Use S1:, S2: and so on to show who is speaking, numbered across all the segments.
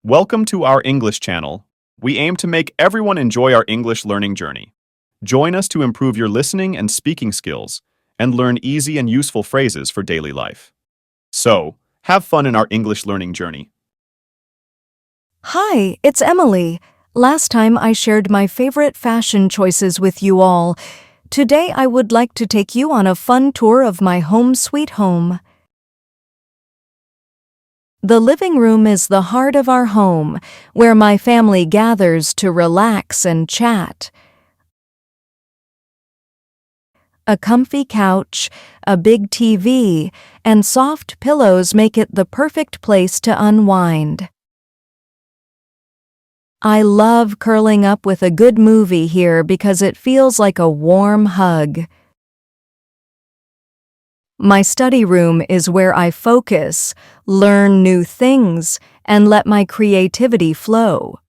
S1: Welcome to our English channel. We aim to make everyone enjoy our English learning journey. Join us to improve your listening and speaking skills and learn easy and useful phrases for daily life. So, have fun in our English learning journey.
S2: Hi, it's Emily. Last time I shared my favorite fashion choices with you all. Today I would like to take you on a fun tour of my home sweet home. The living room is the heart of our home, where my family gathers to relax and chat. A comfy couch, a big TV, and soft pillows make it the perfect place to unwind. I love curling up with a good movie here because it feels like a warm hug. My study room is where I focus, learn new things, and let my creativity flow.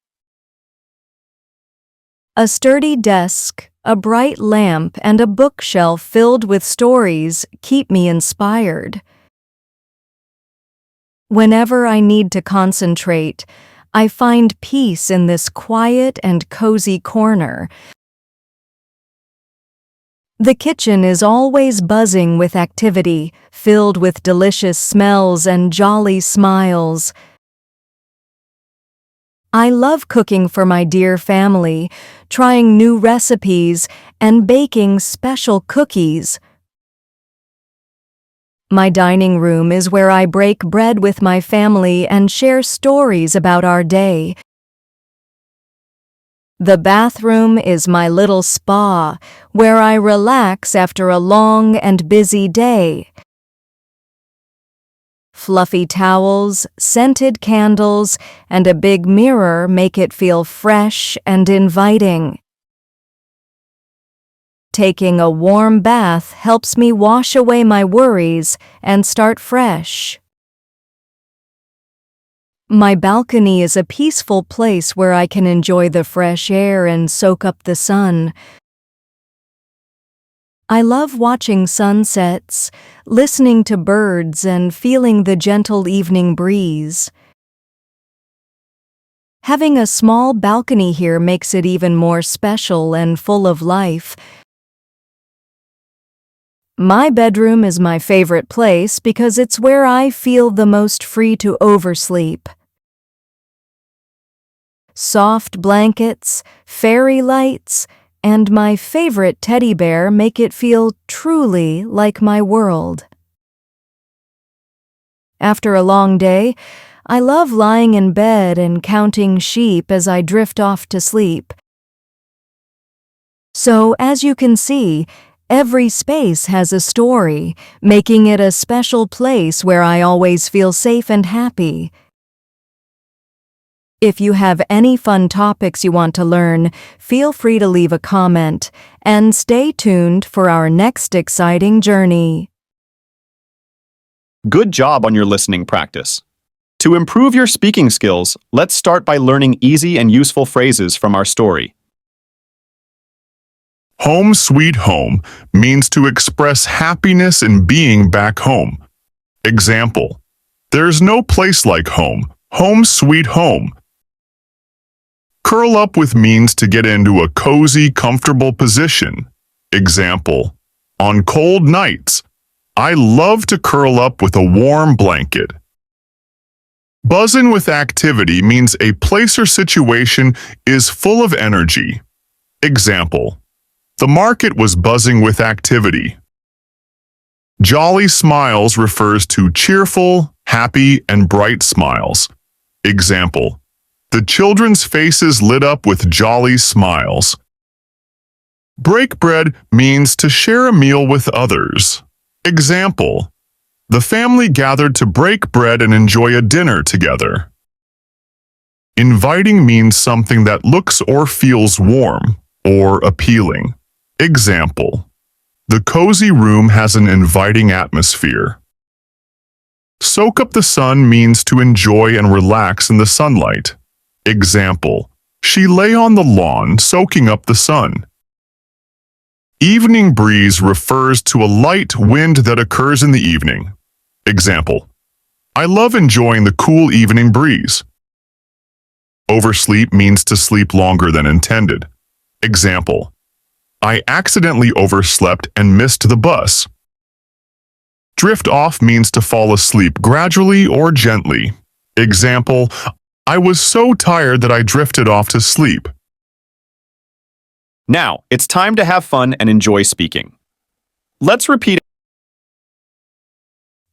S2: A sturdy desk, a bright lamp, and a bookshelf filled with stories keep me inspired. Whenever I need to concentrate, I find peace in this quiet and cozy corner. The kitchen is always buzzing with activity, filled with delicious smells and jolly smiles. I love cooking for my dear family, trying new recipes, and baking special cookies. My dining room is where I break bread with my family and share stories about our day. The bathroom is my little spa, where I relax after a long and busy day. Fluffy towels, scented candles, and a big mirror make it feel fresh and inviting. Taking a warm bath helps me wash away my worries and start fresh. My balcony is a peaceful place where I can enjoy the fresh air and soak up the sun. I love watching sunsets, listening to birds, and feeling the gentle evening breeze. Having a small balcony here makes it even more special and full of life. My bedroom is my favorite place because it's where I feel the most free to oversleep. Soft blankets, fairy lights, and my favorite teddy bear make it feel truly like my world. After a long day, I love lying in bed and counting sheep as I drift off to sleep. So, as you can see, every space has a story, making it a special place where I always feel safe and happy. If you have any fun topics you want to learn, feel free to leave a comment, and stay tuned for our next exciting journey.
S1: Good job on your listening practice. To improve your speaking skills, let's start by learning easy and useful phrases from our story.
S3: Home sweet home means to express happiness in being back home. Example: there's no place like home. Home sweet home. Curl up with means to get into a cozy, comfortable position. Example: on cold nights, I love to curl up with a warm blanket. Buzzin' with activity means a place or situation is full of energy. Example: the market was buzzing with activity. Jolly smiles refers to cheerful, happy, and bright smiles. Example: the children's faces lit up with jolly smiles. Break bread means to share a meal with others. Example: the family gathered to break bread and enjoy a dinner together. Inviting means something that looks or feels warm or appealing. Example: the cozy room has an inviting atmosphere. Soak up the sun means to enjoy and relax in the sunlight. Example: she lay on the lawn soaking up the sun. Evening breeze refers to a light wind that occurs in the evening. Example: I love enjoying the cool evening breeze. Oversleep means to sleep longer than intended. Example, I accidentally overslept and missed the bus. Drift off means to fall asleep gradually or gently. Example, I was so tired that I drifted off to sleep.
S1: Now, it's time to have fun and enjoy speaking. Let's repeat.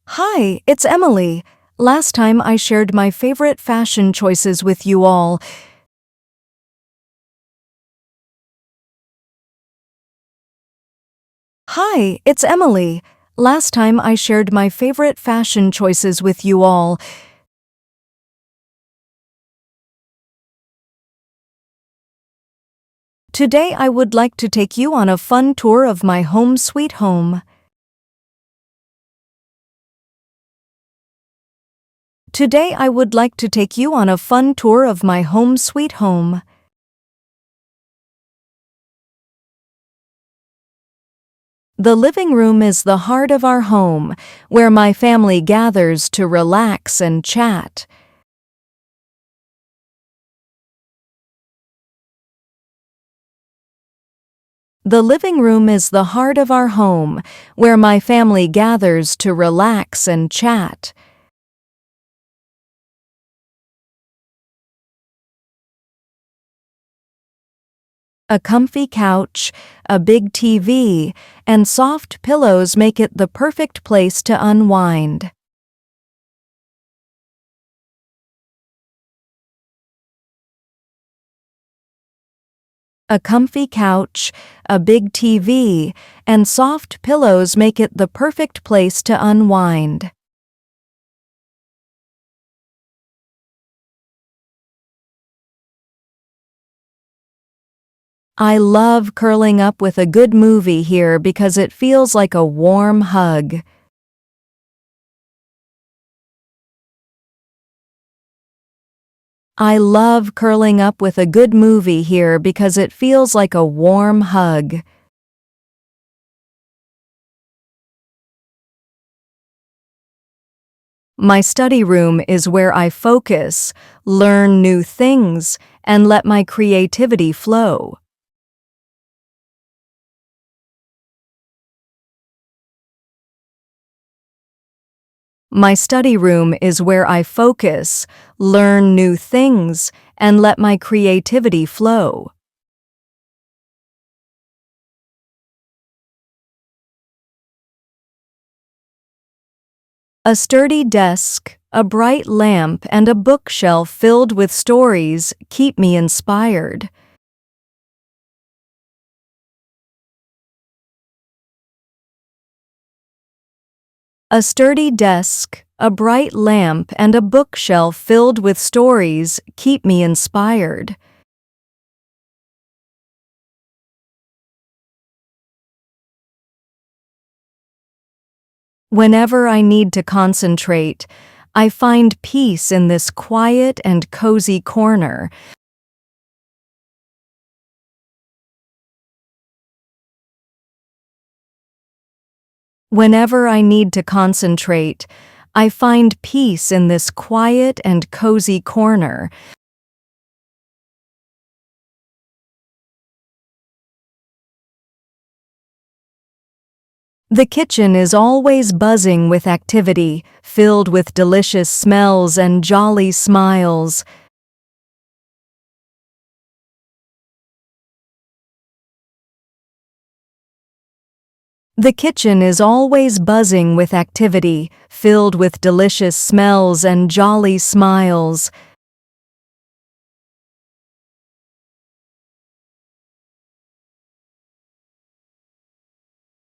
S2: Hi, it's Emily. Last time I shared my favorite fashion choices with you all. Hi, it's Emily. Last time I shared my favorite fashion choices with you all. Today I would like to take you on a fun tour of my home sweet home. Today I would like to take you on a fun tour of my home sweet home. The living room is the heart of our home, where my family gathers to relax and chat. The living room is the heart of our home, where my family gathers to relax and chat. A comfy couch, a big TV, and soft pillows make it the perfect place to unwind. A comfy couch, a big TV, and soft pillows make it the perfect place to unwind. I love curling up with a good movie here because it feels like a warm hug. I love curling up with a good movie here because it feels like a warm hug. My study room is where I focus, learn new things, and let my creativity flow. My study room is where I focus, learn new things, and let my creativity flow. A sturdy desk, a bright lamp, and a bookshelf filled with stories keep me inspired. A sturdy desk, a bright lamp, and a bookshelf filled with stories keep me inspired. Whenever I need to concentrate, I find peace in this quiet and cozy corner. Whenever I need to concentrate, I find peace in this quiet and cozy corner. The kitchen is always buzzing with activity, filled with delicious smells and jolly smiles. The kitchen is always buzzing with activity, filled with delicious smells and jolly smiles.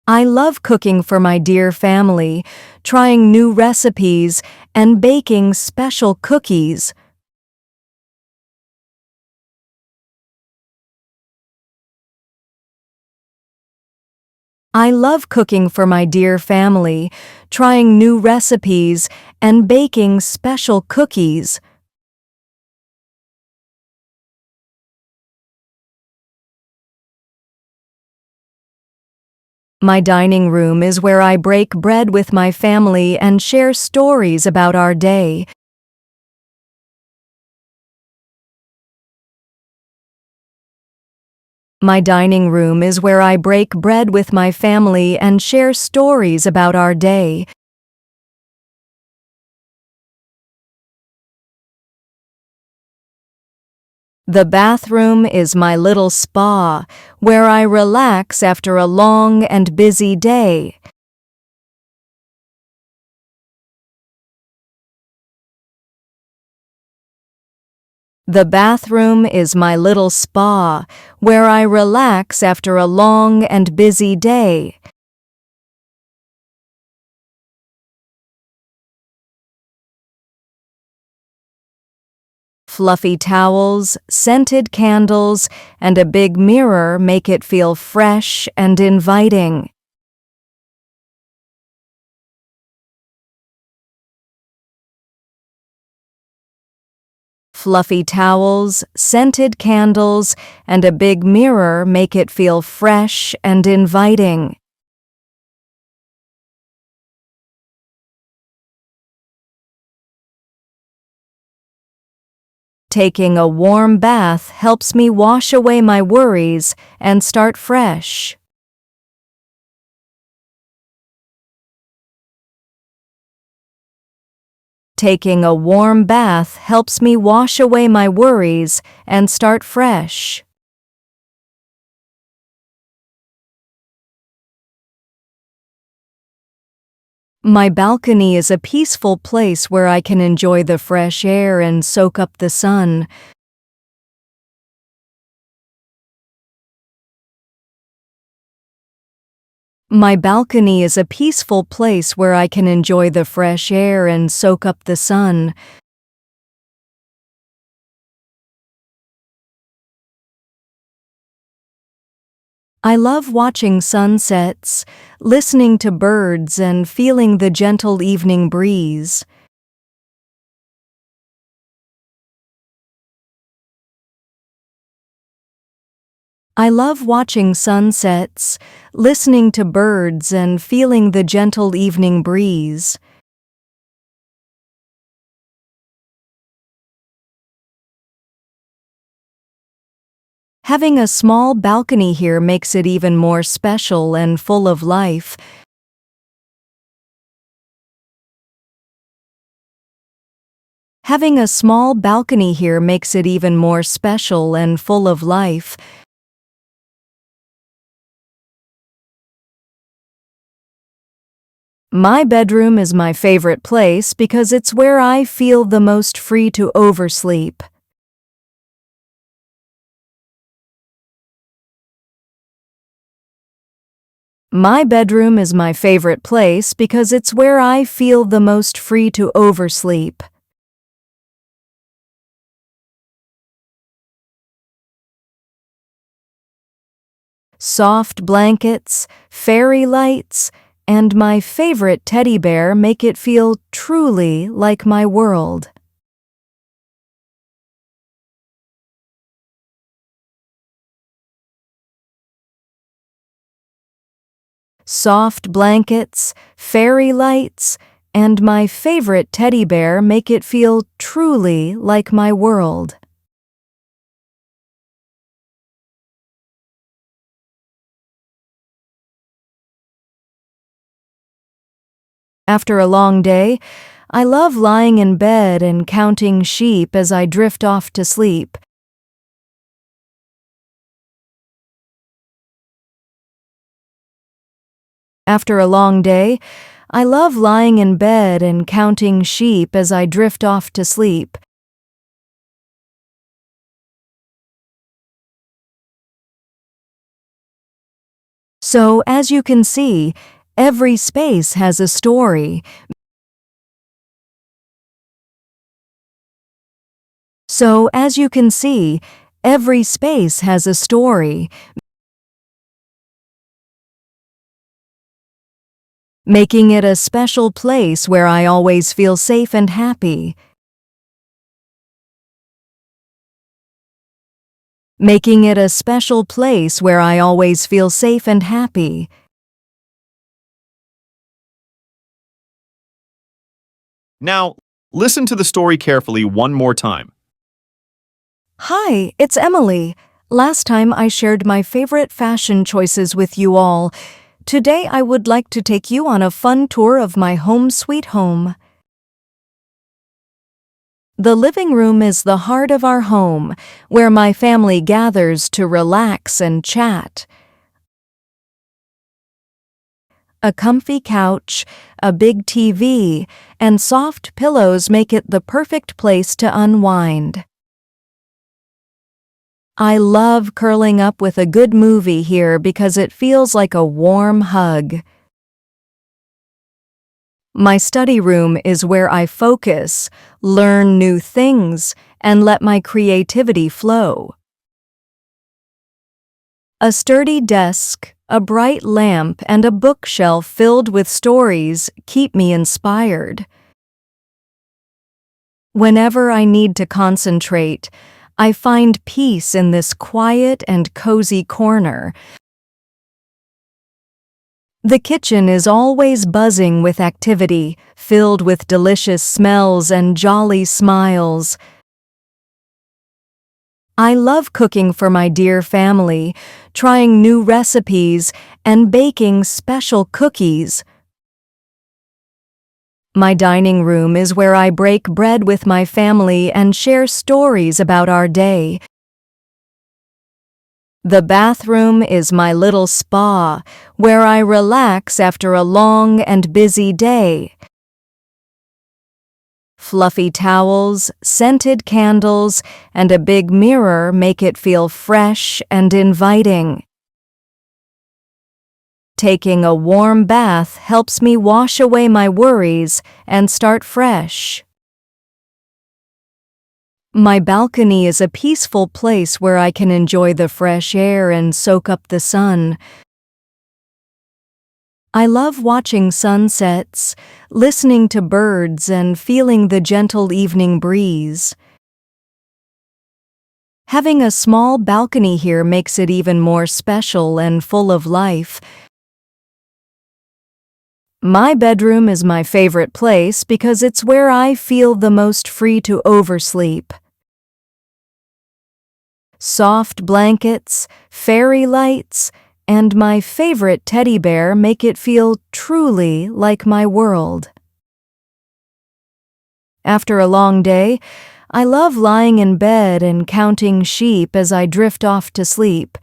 S2: I love cooking for my dear family, trying new recipes, and baking special cookies. I love cooking for my dear family, trying new recipes, and baking special cookies. My dining room is where I break bread with my family and share stories about our day. My dining room is where I break bread with my family and share stories about our day. The bathroom is my little spa, where I relax after a long and busy day. The bathroom is my little spa, where I relax after a long and busy day. Fluffy towels, scented candles, and a big mirror make it feel fresh and inviting. Fluffy towels, scented candles, and a big mirror make it feel fresh and inviting. Taking a warm bath helps me wash away my worries and start fresh. Taking a warm bath helps me wash away my worries and start fresh. My balcony is a peaceful place where I can enjoy the fresh air and soak up the sun. My balcony is a peaceful place where I can enjoy the fresh air and soak up the sun. I love watching sunsets, listening to birds, and feeling the gentle evening breeze. I love watching sunsets, listening to birds, and feeling the gentle evening breeze. Having a small balcony here makes it even more special and full of life. Having a small balcony here makes it even more special and full of life. My bedroom is my favorite place because it's where I feel the most free to oversleep. My bedroom is my favorite place because it's where I feel the most free to oversleep. Soft blankets, fairy lights, and my favorite teddy bear make it feel truly like my world. Soft blankets, fairy lights, and my favorite teddy bear make it feel truly like my world. After a long day, I love lying in bed and counting sheep as I drift off to sleep. After a long day, I love lying in bed and counting sheep as I drift off to sleep. So, as you can see, every space has a story. So, as you can see, every space has a story, making it a special place where I always feel safe and happy. Making it a special place where I always feel safe and happy.
S1: Now, listen to the story carefully one more time.
S2: Hi, it's Emily. Last time I shared my favorite fashion choices with you all. Today I would like to take you on a fun tour of my home sweet home. The living room is the heart of our home, where my family gathers to relax and chat. A comfy couch, a big TV, and soft pillows make it the perfect place to unwind. I love curling up with a good movie here because it feels like a warm hug. My study room is where I focus, learn new things, and let my creativity flow. A sturdy desk, a bright lamp, and a bookshelf filled with stories keep me inspired. Whenever I need to concentrate, I find peace in this quiet and cozy corner. The kitchen is always buzzing with activity, filled with delicious smells and jolly smiles. I love cooking for my dear family, trying new recipes, and baking special cookies. My dining room is where I break bread with my family and share stories about our day. The bathroom is my little spa, where I relax after a long and busy day. Fluffy towels, scented candles, and a big mirror make it feel fresh and inviting. Taking a warm bath helps me wash away my worries and start fresh. My balcony is a peaceful place where I can enjoy the fresh air and soak up the sun. I love watching sunsets, listening to birds, and feeling the gentle evening breeze. Having a small balcony here makes it even more special and full of life. My bedroom is my favorite place because it's where I feel the most free to oversleep. Soft blankets, fairy lights, and my favorite teddy bear make it feel truly like my world. After a long day, I love lying in bed and counting sheep as I drift off to sleep.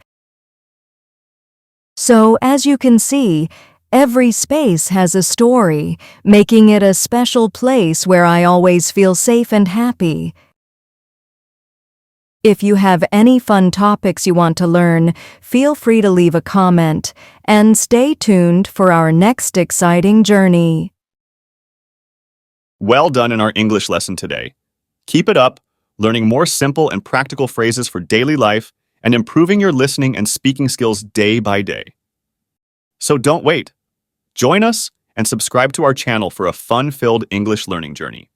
S2: So, as you can see, every space has a story, making it a special place where I always feel safe and happy. If you have any fun topics you want to learn, feel free to leave a comment, and stay tuned for our next exciting journey.
S1: Well done in our English lesson today. Keep it up, learning more simple and practical phrases for daily life and improving your listening and speaking skills day by day. So don't wait. Join us and subscribe to our channel for a fun-filled English learning journey.